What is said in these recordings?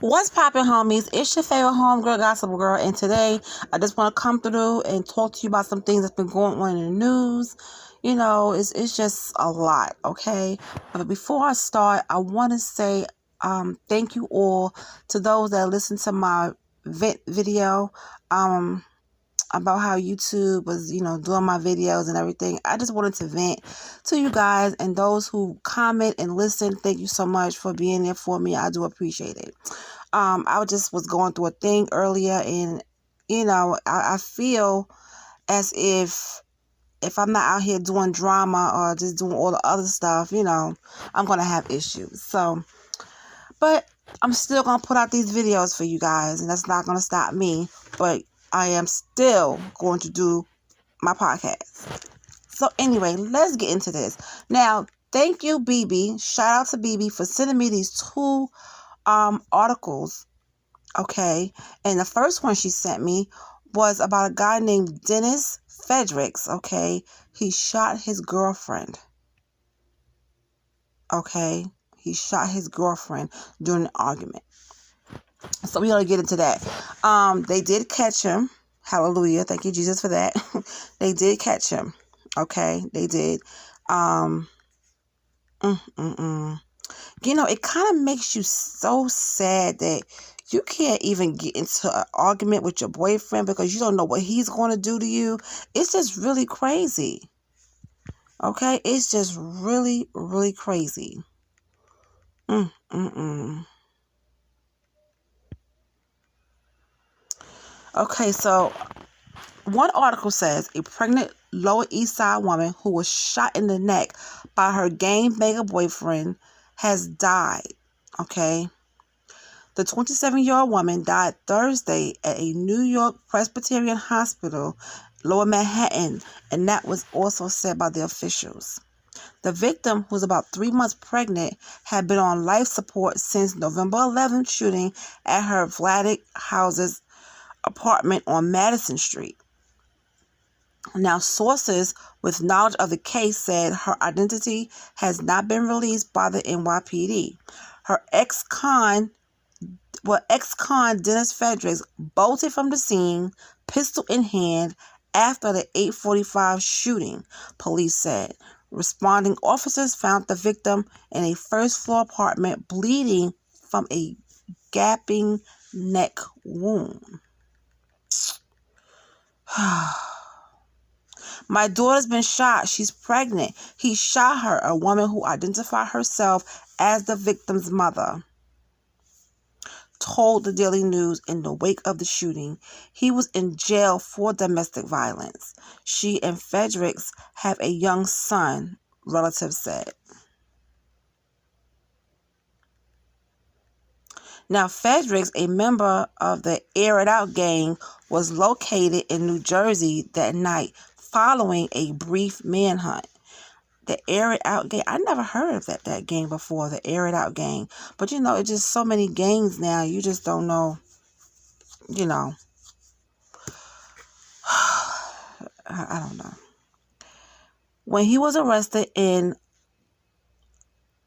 What's poppin', homies? It's your favorite homegirl, Gossip Girl, and today I just want to come through and talk to you about some things that's been going on in the news. You know, it's just a lot, okay? But before I start, I want to say thank you all to those that listen to my vent video. About how YouTube was, doing my videos and everything. I just wanted to vent to you guys, and those who comment and listen, thank you so much for being there for me. I do appreciate it. I just was going through a thing earlier, and I feel as if I'm not out here doing drama or just doing all the other stuff, I'm gonna have issues. But I'm still gonna put out these videos for you guys, and that's not gonna stop me. But I am still going to do my podcast. So anyway, let's get into this. Now, thank you, BB. Shout out to BB for sending me these two articles. Okay. And the first one she sent me was about a guy named Dennis Fredericks. Okay. He shot his girlfriend. Okay. He shot his girlfriend during an argument. So we're going to get into that. They did catch him. Hallelujah. Thank you, Jesus, for that. They did catch him. Okay. They did. It kind of makes you so sad that you can't even get into an argument with your boyfriend because you don't know what he's going to do to you. It's just really crazy. Okay? It's just really, really crazy. Okay, so one article says a pregnant Lower East Side woman who was shot in the neck by her game banger boyfriend has died. Okay? The 27-year-old woman died Thursday at a New York Presbyterian hospital, Lower Manhattan, and that was also said by the officials. The victim, who was about 3 months pregnant, had been on life support since November 11th shooting at her Fredericks house's apartment on Madison Street. Now, sources with knowledge of the case said her identity has not been released by the NYPD. Her ex-con Dennis Fredericks bolted from the scene, pistol in hand, after the 8:45 shooting, police said. Responding officers found the victim in a first-floor apartment bleeding from a gaping neck wound. My daughter's been shot. She's pregnant. He shot her, a woman who identified herself as the victim's mother told the Daily News in the wake of the shooting. He was in jail for domestic violence. She and Fredericks have a young son, relatives said. Now, Fredericks, a member of the Air It Out gang, was located in New Jersey that night following a brief manhunt. The Air It Out gang, I never heard of that gang before, the Air It Out gang. But, it's just so many gangs now, you just don't know, I don't know. When he was arrested in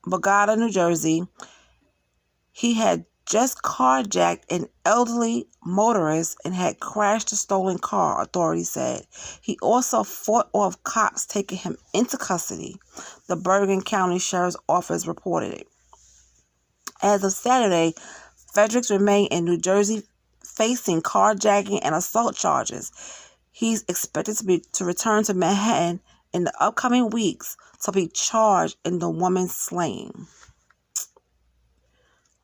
Bogota, New Jersey, he had just carjacked an elderly motorist and had crashed a stolen car, authorities said. He also fought off cops taking him into custody, the Bergen County Sheriff's Office reported it. As of Saturday, Fredericks remained in New Jersey facing carjacking and assault charges. He's expected to return to Manhattan in the upcoming weeks to be charged in the woman's slaying.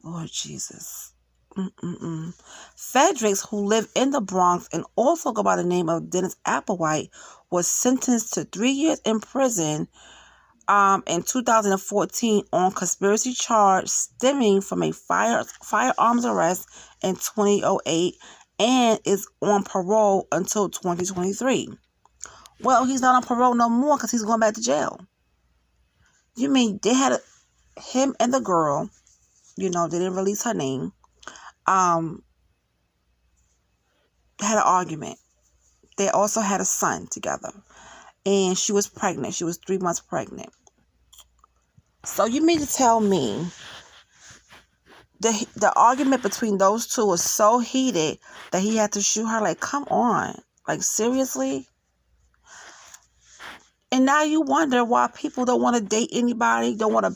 Lord Jesus. Fredericks, who lived in the Bronx and also go by the name of Dennis Applewhite, was sentenced to 3 years in prison in 2014 on conspiracy charge stemming from a firearms arrest in 2008 and is on parole until 2023. Well, he's not on parole no more because he's going back to jail. You mean they had him and the girl, they didn't release her name, had an argument. They also had a son together. And she was pregnant. She was 3 months pregnant. So you mean to tell me the argument between those two was so heated that he had to shoot her. Like, come on. Like, seriously? And now you wonder why people don't want to date anybody, don't want to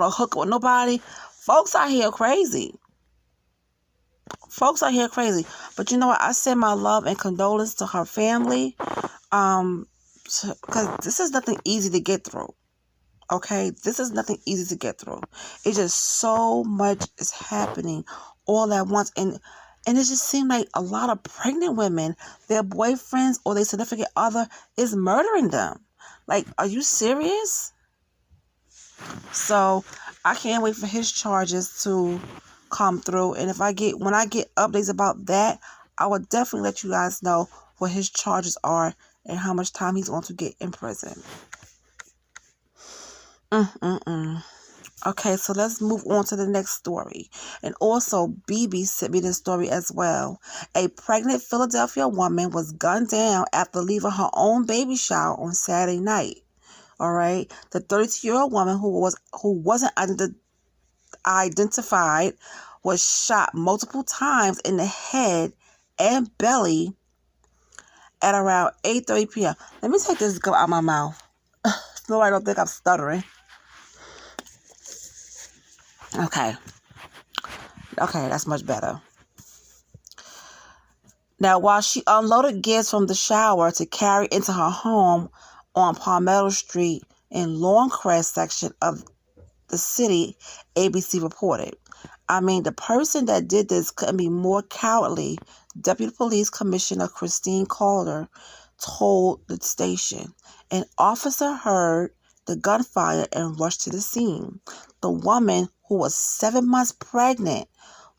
hook up with nobody. Folks out here crazy. Folks out here crazy. But you know what? I send my love and condolence to her family. Because this is nothing easy to get through. Okay? This is nothing easy to get through. It's just so much is happening all at once. And it just seemed like a lot of pregnant women, their boyfriends or their significant other is murdering them. Like, are you serious? So, I can't wait for his charges to come through. And when I get updates about that, I will definitely let you guys know what his charges are and how much time he's going to get in prison. Okay, so let's move on to the next story. And also, BB sent me this story as well. A pregnant Philadelphia woman was gunned down after leaving her own baby shower on Saturday night. All right, the 32-year-old woman who wasn't identified was shot multiple times in the head and belly at around 8:30 p.m. Let me take this gum out of my mouth so I don't think I'm stuttering. Okay, that's much better. Now, while she unloaded gifts from the shower to carry into her home on Palmetto Street in Longcrest section of the city, ABC reported. I mean, the person that did this couldn't be more cowardly, Deputy Police Commissioner Justine told the station. An officer heard the gunfire and rushed to the scene. The woman, who was 7 months pregnant,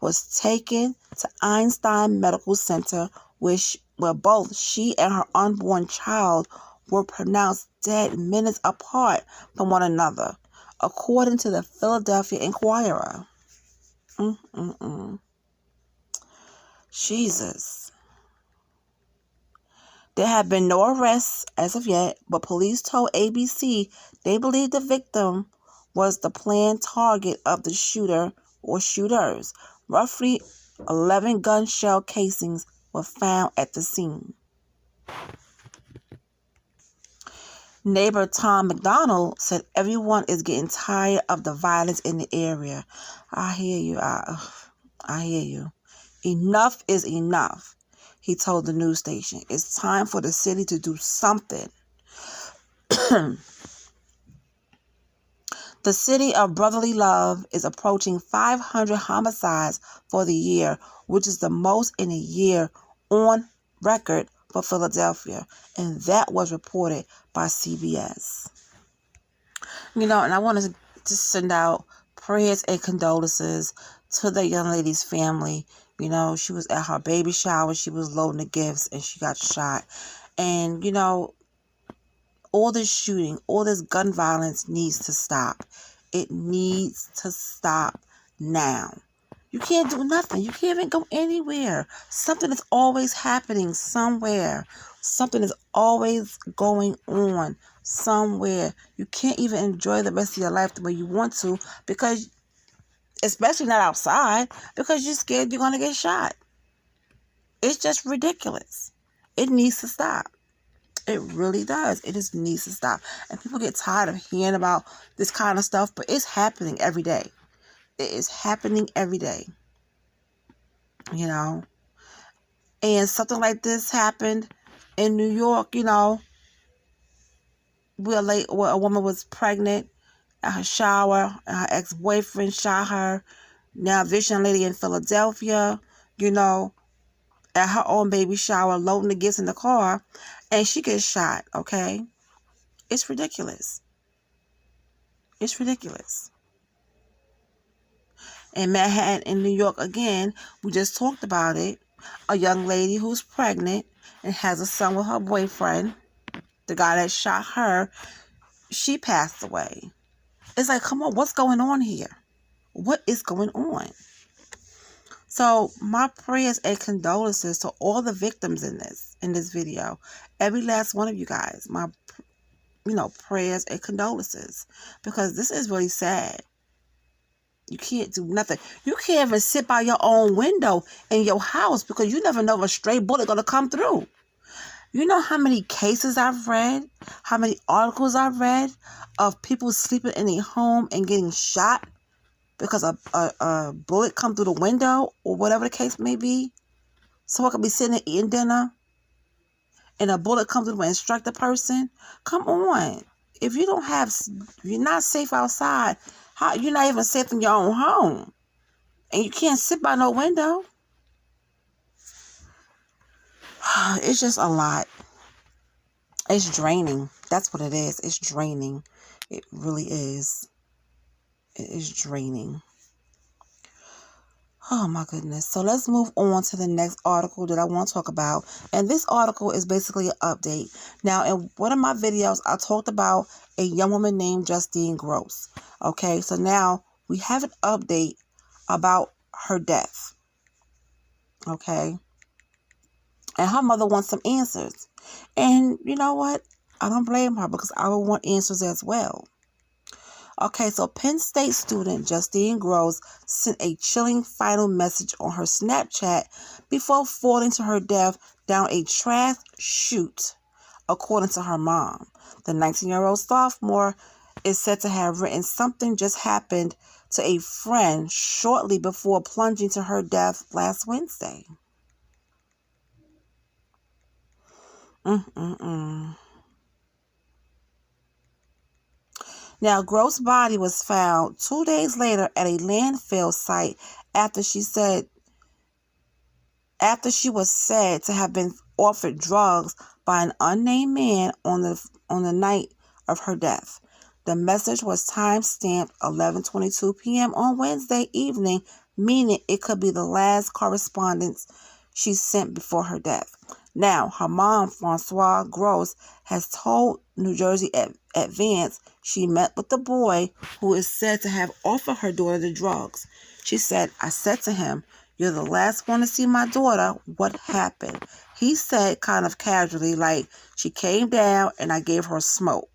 was taken to Einstein Medical Center, where both she and her unborn child were pronounced dead minutes apart from one another, according to the Philadelphia Inquirer. Jesus. There have been no arrests as of yet, but police told ABC they believe the victim was the planned target of the shooter or shooters. Roughly 11 gun shell casings were found at the scene. Neighbor Tom McDonald said everyone is getting tired of the violence in the area. I hear you. I hear you. Enough is enough, he told the news station. It's time for the city to do something. The city of brotherly love is approaching 500 homicides for the year, which is the most in a year on record for Philadelphia, and that was reported by CBS. And I wanted to send out prayers and condolences to the young lady's family. She was at her baby shower, she was loading the gifts, and she got shot. And, all this shooting, all this gun violence needs to stop. It needs to stop now. You can't do nothing. You can't even go anywhere. Something is always happening somewhere. Something is always going on somewhere. You can't even enjoy the rest of your life the way you want to, because, especially not outside, because you're scared you're going to get shot. It's just ridiculous. It needs to stop. It really does. It just needs to stop. And people get tired of hearing about this kind of stuff, but it's happening every day. It is happening every day. And something like this happened in New York, where a woman was pregnant at her shower, and her ex-boyfriend shot her. Now this young lady in Philadelphia, at her own baby shower, loading the gifts in the car, and she gets shot, okay? It's ridiculous. It's ridiculous. In Manhattan, in New York, again, we just talked about it. A young lady who's pregnant and has a son with her boyfriend, the guy that shot her, she passed away. It's like, come on, what's going on here? What is going on? So my prayers and condolences to all the victims in this video. Every last one of you guys. My, prayers and condolences. Because this is really sad. You can't do nothing. You can't even sit by your own window in your house because you never know if a stray bullet going to come through. You know how many cases I've read, how many articles I've read of people sleeping in a home and getting shot because a bullet come through the window or whatever the case may be. Someone could be sitting there eating dinner and a bullet comes through and strike the person. Come on. If you don't have, you're not safe outside, you're not even safe in your own home. And you can't sit by no window. It's just a lot. It's draining. That's what it is. It's draining. It really is. It is draining. Oh my goodness. So let's move on to the next article that I want to talk about. And this article is basically an update. Now, in one of my videos, I talked about a young woman named Justine Gurl. Okay, so now we have an update about her death. Okay. And her mother wants some answers. And you know what? I don't blame her because I would want answers as well. Okay, so Penn State student Justine Gurl sent a chilling final message on her Snapchat before falling to her death down a trash chute, according to her mom. The 19-year-old sophomore is said to have written something just happened to a friend shortly before plunging to her death last Wednesday. Now, Gurl's body was found 2 days later at a landfill site after she was said to have been offered drugs by an unnamed man on the night of her death. The message was time-stamped 11:22 p.m. on Wednesday evening, meaning it could be the last correspondence she sent before her death. Now, her mom, Francoise Gurl, has told New Jersey Advance she met with the boy who is said to have offered her daughter the drugs. She said, "I said to him, 'You're the last one to see my daughter. What happened?' He said kind of casually, like, 'She came down and I gave her smoke.'"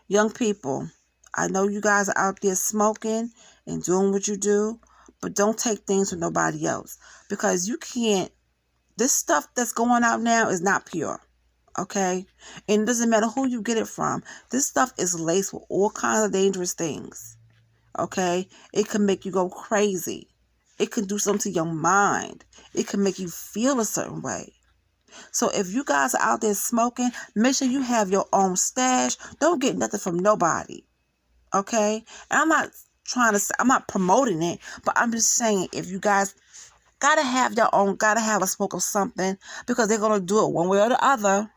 Young people, I know you guys are out there smoking and doing what you do, but don't take things from nobody else because you can't. This stuff that's going out now is not pure, okay? And it doesn't matter who you get it from. This stuff is laced with all kinds of dangerous things, okay? It can make you go crazy. It can do something to your mind. It can make you feel a certain way. So if you guys are out there smoking, make sure you have your own stash. Don't get nothing from nobody, okay? And I'm not promoting it, but I'm just saying if you guys gotta have your own, gotta have a smoke of something because they're gonna do it one way or the other.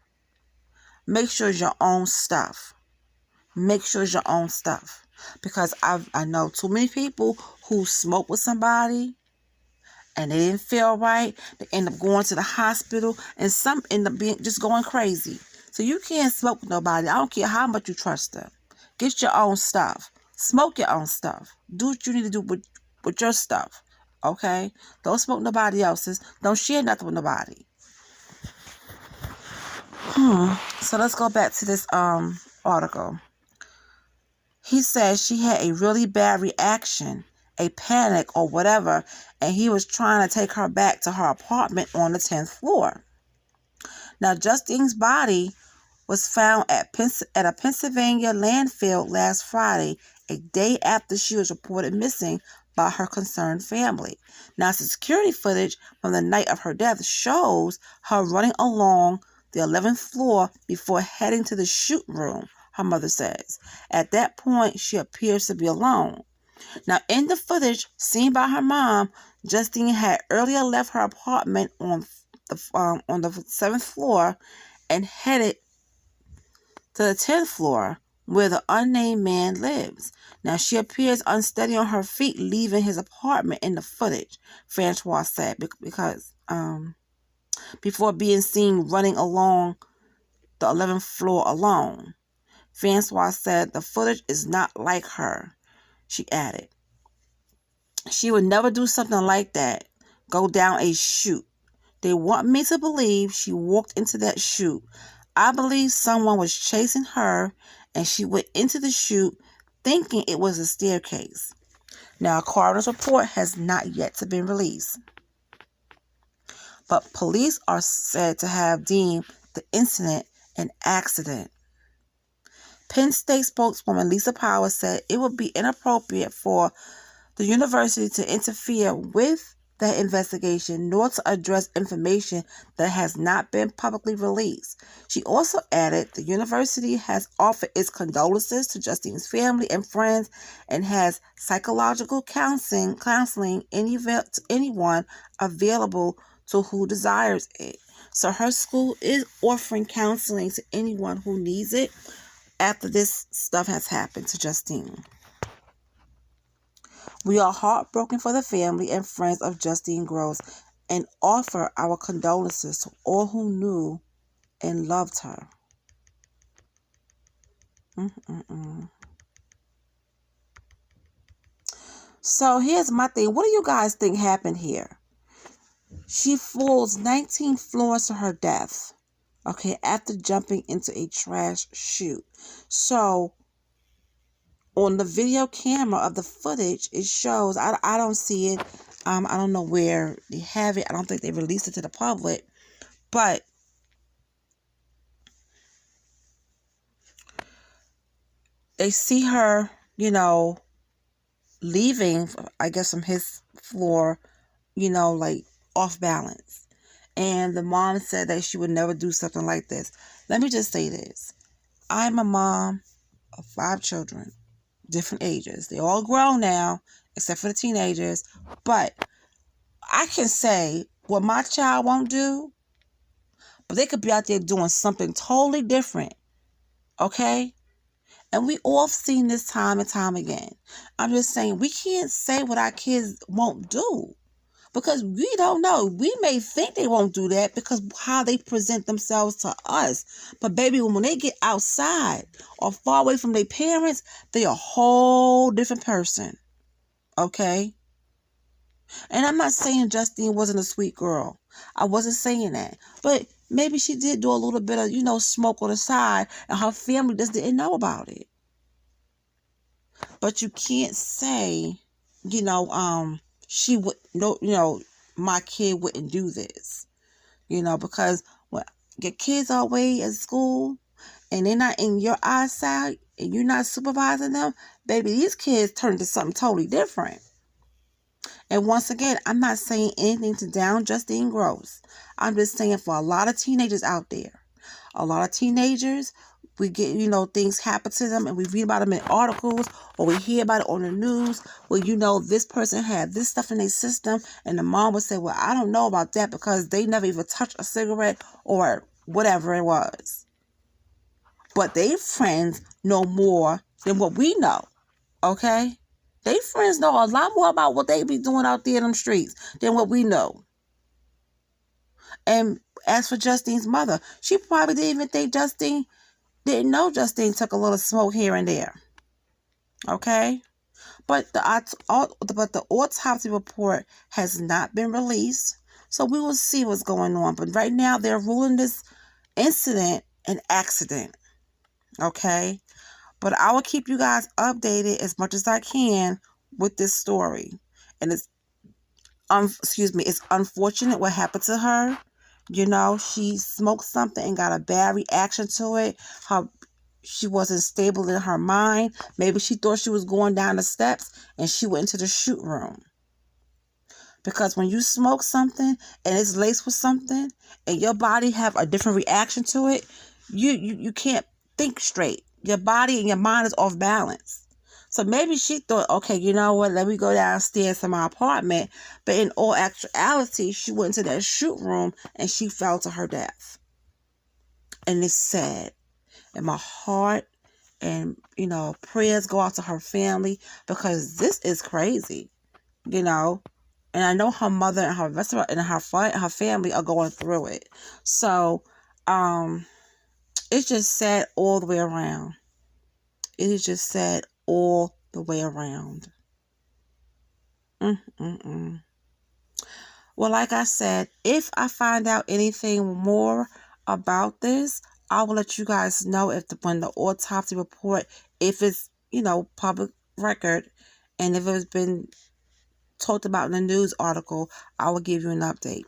Make sure it's your own stuff. Make sure it's your own stuff. Because I know too many people who smoke with somebody and they didn't feel right. They end up going to the hospital and some end up being just going crazy. So you can't smoke with nobody. I don't care how much you trust them. Get your own stuff. Smoke your own stuff. Do what you need to do with your stuff. Okay? Don't smoke nobody else's. Don't share nothing with nobody. So let's go back to this article. He says she had a really bad reaction, a panic or whatever, and he was trying to take her back to her apartment on the 10th floor. Now, Justine's body was found at a Pennsylvania landfill last Friday, a day after she was reported missing by her concerned family. Now, security footage from the night of her death shows her running along the 11th floor before heading to the chute room, her mother says. At that point, she appears to be alone. Now, in the footage seen by her mom, Justine had earlier left her apartment on the 7th floor and headed to the 10th floor where the unnamed man lives. Now, she appears unsteady on her feet leaving his apartment in the footage, Francois said, because before being seen running along the 11th floor alone. Francois said the footage is not like her, she added. She would never do something like that, go down a chute. They want me to believe she walked into that chute. I believe someone was chasing her and she went into the chute thinking it was a staircase. Now, a coroner's report has not yet been released, but police are said to have deemed the incident an accident. Penn State spokeswoman Lisa Powers said it would be inappropriate for the university to interfere with that investigation, nor to address information that has not been publicly released. She also added the university has offered its condolences to Justine's family and friends and has psychological counseling anyone available to who desires it. So her school is offering counseling to anyone who needs it after this stuff has happened to Justine. We are heartbroken for the family and friends of Justine Gurl and offer our condolences to all who knew and loved her. So here's my thing. What do you guys think happened here? She falls 19 floors to her death, okay, after jumping into a trash chute. So on the video camera of the footage, it shows, I don't see it. I don't know where they have it. I don't think they released it to the public. But they see her, leaving, I guess, from his floor, like off balance. And the mom said that she would never do something like this. Let me just say this. I'm a mom of 5 children. Different ages. They're all grown now, except for the teenagers. But I can say what my child won't do, but they could be out there doing something totally different. Okay? And we all seen this time and time again. I'm just saying, we can't say what our kids won't do, because we don't know. We may think they won't do that because how they present themselves to us. But baby, when they get outside or far away from their parents, they're a whole different person. Okay? And I'm not saying Justine wasn't a sweet girl. I wasn't saying that. But maybe she did do a little bit of, smoke on the side, and her family just didn't know about it. But you can't say, she would, my kid wouldn't do this, because when your kids are away at school and they're not in your eyesight and you're not supervising them, baby, these kids turn into something totally different. And once again, I'm not saying anything to down Justine Gurl. I'm just saying for a lot of teenagers out there, we get, things happen to them and we read about them in articles or we hear about it on the news where, this person had this stuff in their system, and the mom would say, well, I don't know about that because they never even touched a cigarette or whatever it was. But their friends know more than what we know, okay? They friends know a lot more about what they be doing out there in them streets than what we know. And as for Justine's mother, she probably didn't even think didn't know Justine took a little smoke here and there. Okay? But the autopsy report has not been released, so we will see what's going on. But right now, they're ruling this incident an accident. Okay? But I will keep you guys updated as much as I can with this story. And it's unfortunate what happened to her. She smoked something and got a bad reaction to it. She wasn't stable in her mind. Maybe she thought she was going down the steps and she went into the chute room. Because when you smoke something and it's laced with something and your body have a different reaction to it, you can't think straight. Your body and your mind is off balance. So maybe she thought, okay, you know what, let me go downstairs to my apartment. But in all actuality, she went into that chute room and she fell to her death. And it's sad. And my heart and, prayers go out to her family because this is crazy, And I know her mother and her restaurant and her family are going through it. So, it's just sad all the way around. It is just sad all the way around. Well, like I said, if I find out anything more about this, I will let you guys know when the autopsy report, if it's public record. And if it's been talked about in the news article, I will give you an update.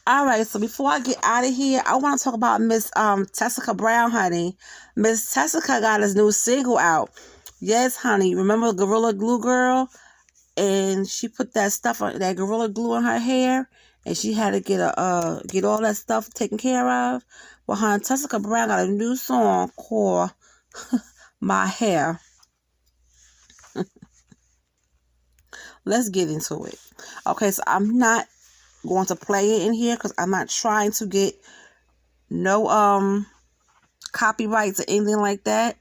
All right, so before I get out of here, I want to talk about Miss Tessica Brown, honey. Miss Tessica got his new single out. Yes, honey. Remember Gorilla Glue Girl? And she put that Gorilla Glue in her hair, and she had to get all that stuff taken care of. Well, honey, Tessica Brown got a new song called My Hair. Let's get into it. Okay, so I'm not going to play it in here because I'm not trying to get no copyrights or anything like that.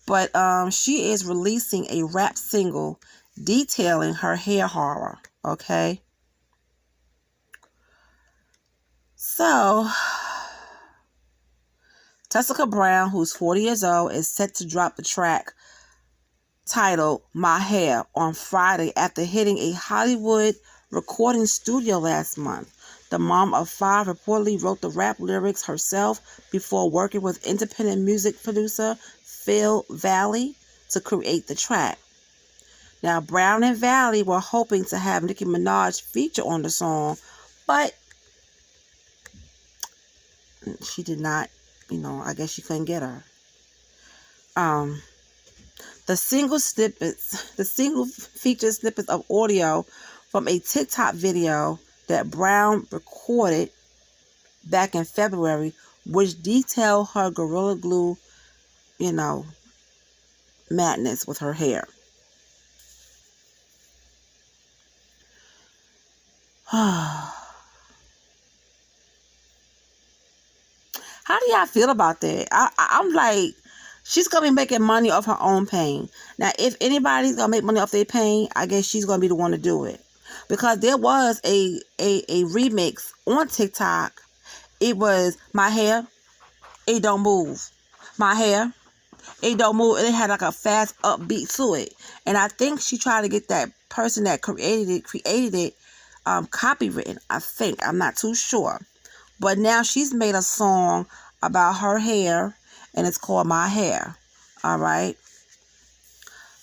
But she is releasing a rap single detailing her hair horror. Okay. So Tessica Brown, who's 40 years old, is set to drop the track titled My Hair on Friday after hitting a Hollywood recording studio last month. The mom of 5 reportedly wrote the rap lyrics herself before working with independent music producer Phil Valley to create the track. Now, Brown and Valley were hoping to have Nicki Minaj feature on the song, but she did not, I guess she couldn't get her. The single features snippets of audio from a TikTok video that Brown recorded back in February, which detailed her Gorilla Glue, madness with her hair. How do y'all feel about that? I'm like, she's going to be making money off her own pain. Now, if anybody's going to make money off their pain, I guess she's going to be the one to do it. Because there was a remix on TikTok. It was My Hair, It Don't Move. My Hair, It Don't Move. And it had like a fast upbeat to it. And I think she tried to get that person that created it copywritten. I think. I'm not too sure. But now she's made a song about her hair, and it's called My Hair. All right?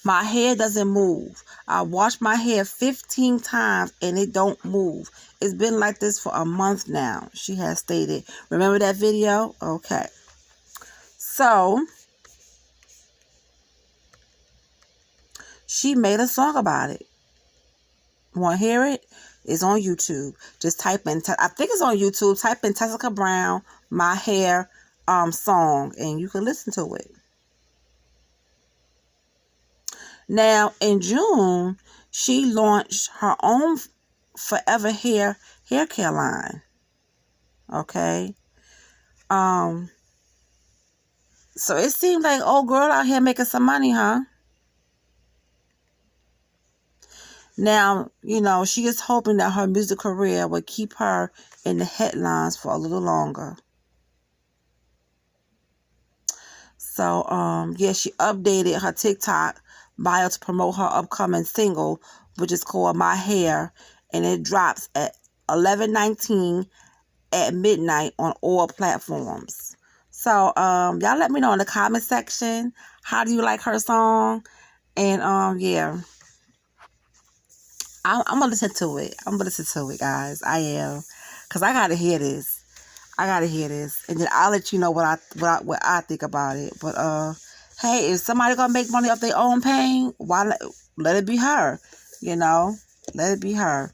My hair doesn't move. I wash my hair 15 times, and it don't move. It's been like this for a month now, she has stated. Remember that video? Okay. So, she made a song about it. Want to hear it? It's on YouTube. Just type in, I think it's on YouTube. Type in Tessica Brown, My Hair song, and you can listen to it. Now, in June, she launched her own Forever Hair care line. Okay? So it seems like old girl out here making some money, huh? Now, she is hoping that her music career will keep her in the headlines for a little longer. So, she updated her TikTok bio to promote her upcoming single, which is called My Hair, and it drops at 11:19 at midnight on all platforms. So, y'all let me know in the comment section, how do you like her song? And, I'm going to listen to it. I'm going to listen to it, guys. I am. Because I got to hear this. And then I'll let you know what I think about it. But, hey, if somebody going to make money off their own pain, why let it be her, Let it be her.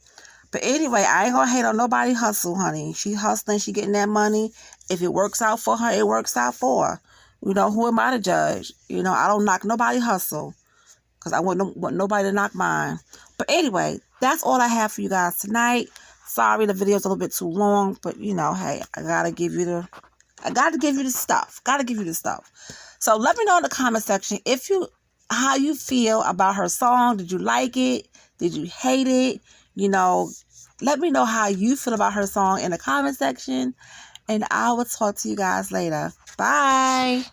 But anyway, I ain't going to hate on nobody hustle, honey. She hustling. She getting that money. If it works out for her, it works out for her. Who am I to judge? I don't knock nobody hustle. Because I want nobody to knock mine. But anyway, that's all I have for you guys tonight. Sorry, the video's a little bit too long. But, hey, I got to give you the stuff. So let me know in the comment section how you feel about her song. Did you like it? Did you hate it? Let me know how you feel about her song in the comment section. And I will talk to you guys later. Bye.